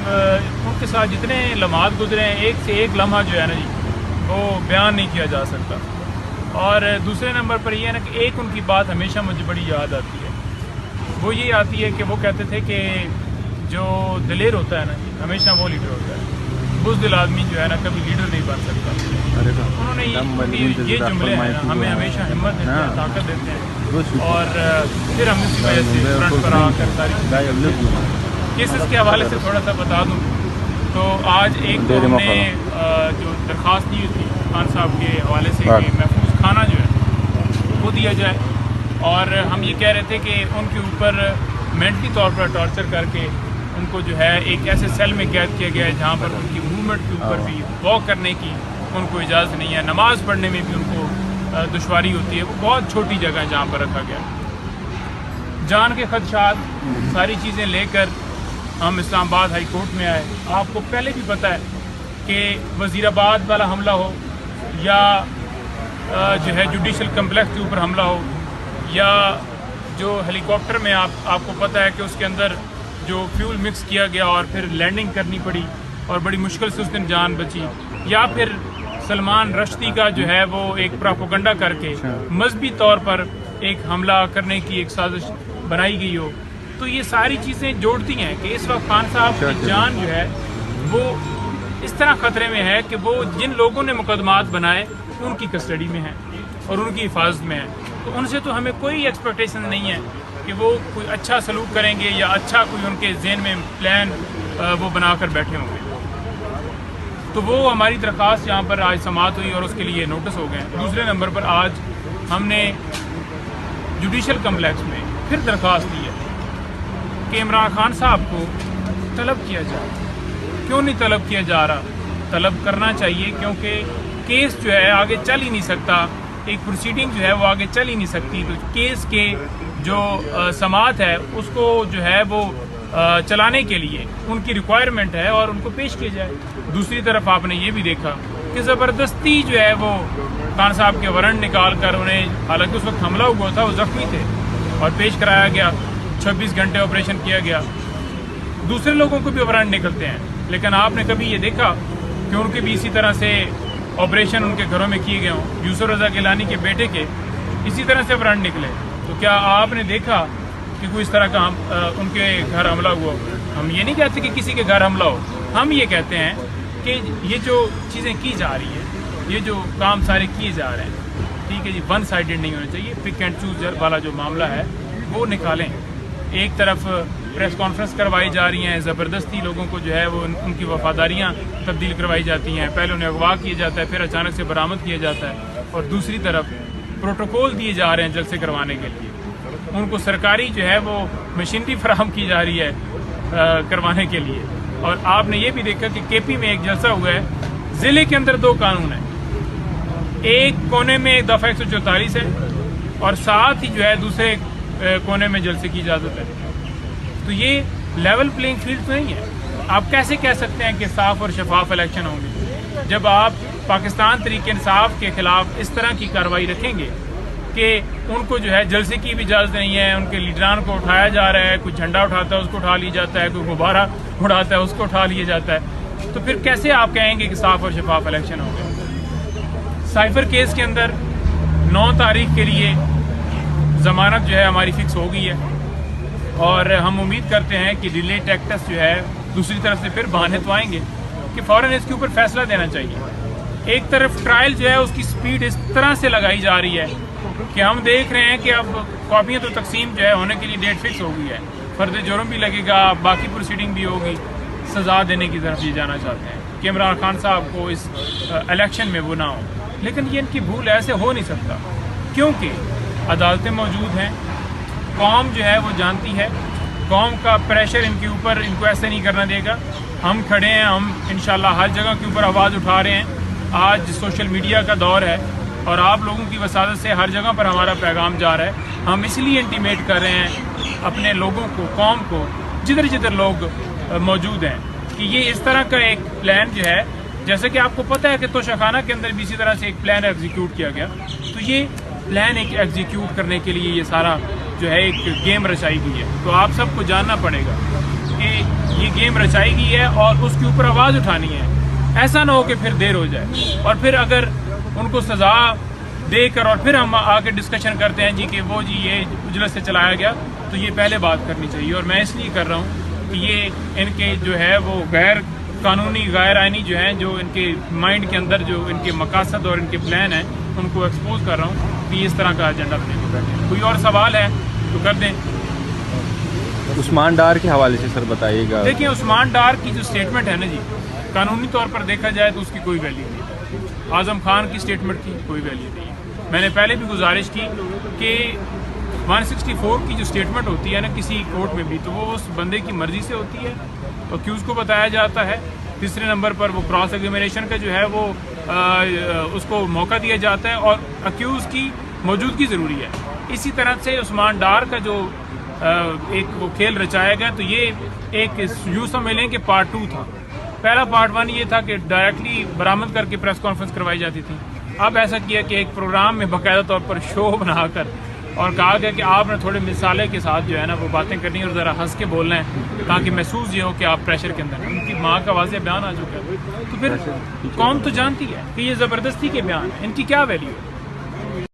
ان کے ساتھ جتنے لمحات گزرے ہیں ایک سے ایک لمحہ جو ہے نا جی وہ بیان نہیں کیا جا سکتا. اور دوسرے نمبر پر یہ ہے نا کہ ایک ان کی بات ہمیشہ مجھے بڑی یاد آتی ہے. وہ یہ آتی ہے کہ وہ کہتے تھے کہ جو دلیر ہوتا ہے نا جی ہمیشہ وہ لیڈر ہوتا ہے. بزدل آدمی جو ہے نا کبھی لیڈر نہیں بن سکتا. انہوں نے یہ جملے ہیں ہمیں ہمیشہ ہمت دیتے ہیں, طاقت دیتے ہیں, اور پھر ہم اسی وجہ سے فرنٹ پر آ کر ساری کیسز کے حوالے سے تھوڑا سا بتا دوں تو آج ایک تو ہم نے جو درخواست دی تھی خان صاحب کے حوالے سے کہ محفوظ کھانا جو ہے وہ دیا جائے, اور ہم یہ کہہ رہے تھے کہ ان کے اوپر مینٹلی طور پر ٹارچر کر کے ان کو جو ہے ایک ایسے سیل میں قید کیا گیا ہے جہاں پر ان کی موومنٹ کے اوپر بھی واک کرنے کی ان کو اجازت نہیں ہے, نماز پڑھنے میں بھی ان کو دشواری ہوتی ہے. وہ بہت چھوٹی جگہ ہے جہاں پر رکھا گیا. جان کے خدشات ساری چیزیں لے کر ہم اسلام آباد ہائی کورٹ میں آئے. آپ کو پہلے بھی پتہ ہے کہ وزیر آباد والا حملہ ہو یا جو ہے جوڈیشل کمپلیکس کے اوپر حملہ ہو یا جو ہیلی کاپٹر میں آپ کو پتہ ہے کہ اس کے اندر جو فیول مکس کیا گیا اور پھر لینڈنگ کرنی پڑی اور بڑی مشکل سے اس دن جان بچی, یا پھر سلمان رشدی کا جو ہے وہ ایک پراپوگنڈا کر کے مذہبی طور پر ایک حملہ کرنے کی ایک سازش بنائی گئی ہو. تو یہ ساری چیزیں جوڑتی ہیں کہ اس وقت خان صاحب کی جان جو ہے وہ اس طرح خطرے میں ہے کہ وہ جن لوگوں نے مقدمات بنائے ان کی کسٹڈی میں ہیں اور ان کی حفاظت میں ہیں. تو ان سے تو ہمیں کوئی ایکسپیکٹیشن نہیں ہے کہ وہ کوئی اچھا سلوک کریں گے یا اچھا کوئی ان کے ذہن میں پلان وہ بنا کر بیٹھے ہوں گے. تو وہ ہماری درخواست یہاں پر آج سماعت ہوئی اور اس کے لیے نوٹس ہو گئے. دوسرے نمبر پر آج ہم نے جوڈیشل کمپلیکس میں پھر درخواست دی ہے کہ عمران خان صاحب کو طلب کیا جائے. کیوں نہیں طلب کیا جا رہا؟ طلب کرنا چاہیے کیونکہ کیس جو ہے آگے چل ہی نہیں سکتا, ایک پروسیڈنگ جو ہے وہ آگے چل ہی نہیں سکتی. تو کیس کے جو سماعت ہے اس کو جو ہے وہ چلانے کے لیے ان کی ریکوائرمنٹ ہے اور ان کو پیش کیا جائے. دوسری طرف آپ نے یہ بھی دیکھا کہ زبردستی جو ہے وہ خان صاحب کے وارنٹ نکال کر انہیں, حالانکہ اس وقت حملہ ہوا تھا وہ زخمی تھے, اور پیش کرایا گیا. 26 گھنٹے آپریشن کیا گیا. دوسرے لوگوں کو بھی وارنٹ نکلتے ہیں, لیکن آپ نے کبھی یہ دیکھا کہ ان کے بھی اسی طرح سے آپریشن ان کے گھروں میں کیے گئے ہوں؟ یوسف رضا گیلانی کے بیٹے کے اسی طرح سے وارنٹ نکلے. تو کیا آپ نے دیکھا کہ کوئی اس طرح کا ان کے گھر حملہ ہوا؟ ہم یہ نہیں کہتے کہ کسی کے گھر حملہ ہو, ہم یہ کہتے ہیں کہ یہ جو چیزیں کی جا رہی ہیں, یہ جو کام سارے کیے جا رہے ہیں, ٹھیک ہے جی, ون سائیڈڈ نہیں ہونا چاہیے. پک اینڈ چوز والا جو معاملہ ہے وہ نکالیں. ایک طرف پریس کانفرنس کروائی جا رہی ہیں, زبردستی لوگوں کو جو ہے وہ ان کی وفاداریاں تبدیل کروائی جاتی ہیں, پہلے انہیں اغوا کیا جاتا ہے پھر اچانک سے برآمد کیا جاتا ہے, اور دوسری طرف پروٹوکول دیے جا رہے ہیں جلسے کروانے کے لیے. ان کو سرکاری جو ہے وہ مشینری فراہم کی جا رہی ہے کروانے کے لیے. اور آپ نے یہ بھی دیکھا کہ کے پی میں ایک جلسہ ہوا ہے, ضلع کے اندر 2 قانون ہیں, ایک کونے میں دفعہ 144 ہے اور ساتھ ہی جو ہے دوسرے کونے میں جلسے کی اجازت ہے. تو یہ لیول پلینگ فیلڈ تو نہیں ہے. آپ کیسے کہہ سکتے ہیں کہ صاف اور شفاف الیکشن ہوں گے جب آپ پاکستان تحریک انصاف کے خلاف اس طرح کی کارروائی رکھیں گے کہ ان کو جو ہے جلسے کی بھی اجازت نہیں ہے, ان کے لیڈران کو اٹھایا جا رہا ہے, کوئی جھنڈا اٹھاتا ہے اس کو اٹھا لیا جاتا ہے, کوئی غبارہ اڑاتا ہے اس کو اٹھا لیا جاتا ہے. تو پھر کیسے آپ کہیں گے کہ صاف اور شفاف الیکشن ہو گئے؟ سائفر کیس کے اندر 9 تاریخ کے لیے ضمانت جو ہے ہماری فکس ہو گئی ہے, اور ہم امید کرتے ہیں کہ ڈیلے ٹیکٹس جو ہے دوسری طرف سے پھر بہانے تو آئیں گے کہ فوراً اس کے اوپر فیصلہ دینا چاہیے. ایک طرف ٹرائل جو ہے اس کی سپیڈ اس طرح سے لگائی جا رہی ہے کہ ہم دیکھ رہے ہیں کہ اب کاپیاں تو تقسیم جو ہے ہونے کے لیے ڈیٹ فکس ہو گئی ہے, فرد جرم بھی لگے گا, باقی پروسیڈنگ بھی ہوگی. سزا دینے کی طرف یہ جانا چاہتے ہیں کہ عمران خان صاحب کو اس الیکشن میں وہ نہ ہو. لیکن یہ ان کی بھول ایسے ہو نہیں سکتا کیونکہ عدالتیں موجود ہیں, قوم جو ہے وہ جانتی ہے, قوم کا پریشر ان کے اوپر ان کو ایسے نہیں کرنا دے گا. ہم کھڑے ہیں, ہم انشاءاللہ ہر جگہ کے اوپر آواز اٹھا رہے ہیں. آج سوشل میڈیا کا دور ہے اور آپ لوگوں کی وسادت سے ہر جگہ پر ہمارا پیغام جا رہا ہے. ہم اس لیے انٹیمیٹ کر رہے ہیں اپنے لوگوں کو, قوم کو, جدھر جدھر لوگ موجود ہیں کہ یہ اس طرح کا ایک پلان جو ہے, جیسے کہ آپ کو پتہ ہے کہ توشہ خانہ کے اندر بھی اسی طرح سے ایک پلان ایگزیکیوٹ کیا گیا. تو یہ پلان ایک ایگزیکیوٹ کرنے کے لیے یہ سارا جو ہے ایک گیم رچائی گئی ہے. تو آپ سب کو جاننا پڑے گا کہ یہ گیم رچائی گئی ہے اور اس کے اوپر آواز اٹھانی ہے. ایسا نہ ہو کہ پھر دیر ہو جائے اور پھر اگر ان کو سزا دے کر اور پھر ہم آ کے ڈسکشن کرتے ہیں جی کہ وہ جی یہ اجلس سے چلایا گیا, تو یہ پہلے بات کرنی چاہیے. اور میں اس لیے کر رہا ہوں کہ یہ ان کے جو ہے وہ غیر قانونی غیر آئینی جو ہیں, جو ان کے مائنڈ کے اندر جو ان کے مقاصد اور ان کے پلان ہیں, ان کو ایکسپوز کر رہا ہوں کہ اس طرح کا ایجنڈا بنے کے بیٹھے. کوئی اور سوال ہے تو کر دیں. عثمان ڈار کے حوالے سے سر بتائیے گا. دیکھیں عثمان ڈار کی جو اسٹیٹمنٹ ہے نا جی, قانونی طور پر دیکھا جائے تو اس کی کوئی ویلیو نہیں. اعظم خان کی اسٹیٹمنٹ کی کوئی ویلیو نہیں. میں نے پہلے بھی گزارش کی کہ 164 کی جو اسٹیٹمنٹ ہوتی ہے نا کسی کورٹ میں بھی, تو وہ اس بندے کی مرضی سے ہوتی ہے, اکیوز کو بتایا جاتا ہے. تیسرے نمبر پر وہ کراس ایگزامینیشن کا جو ہے وہ اس کو موقع دیا جاتا ہے اور اکیوز کی موجودگی ضروری ہے. اسی طرح سے عثمان ڈار کا جو ایک وہ کھیل رچایا گیا, تو یہ ایک یوں سمجھ لیں کہ پارٹ 2 تھا. پہلا پارٹ 1 یہ تھا کہ ڈائریکٹلی برآمد کر کے پریس کانفرنس کروائی جاتی تھی. اب ایسا کیا کہ ایک پروگرام میں باقاعدہ طور پر شو بنا کر اور کہا گیا کہ آپ نے تھوڑے مثالے کے ساتھ جو ہے نا وہ باتیں کرنی ہیں اور ذرا ہنس کے بولنا ہے تاکہ محسوس یہ ہو کہ آپ پریشر کے اندر ہیں. ان کی ماں کا واضح بیان آ چکا ہے, تو پھر قوم تو جانتی ہے کہ یہ زبردستی کے بیان ہیں, ان کی کیا ویلیو ہے.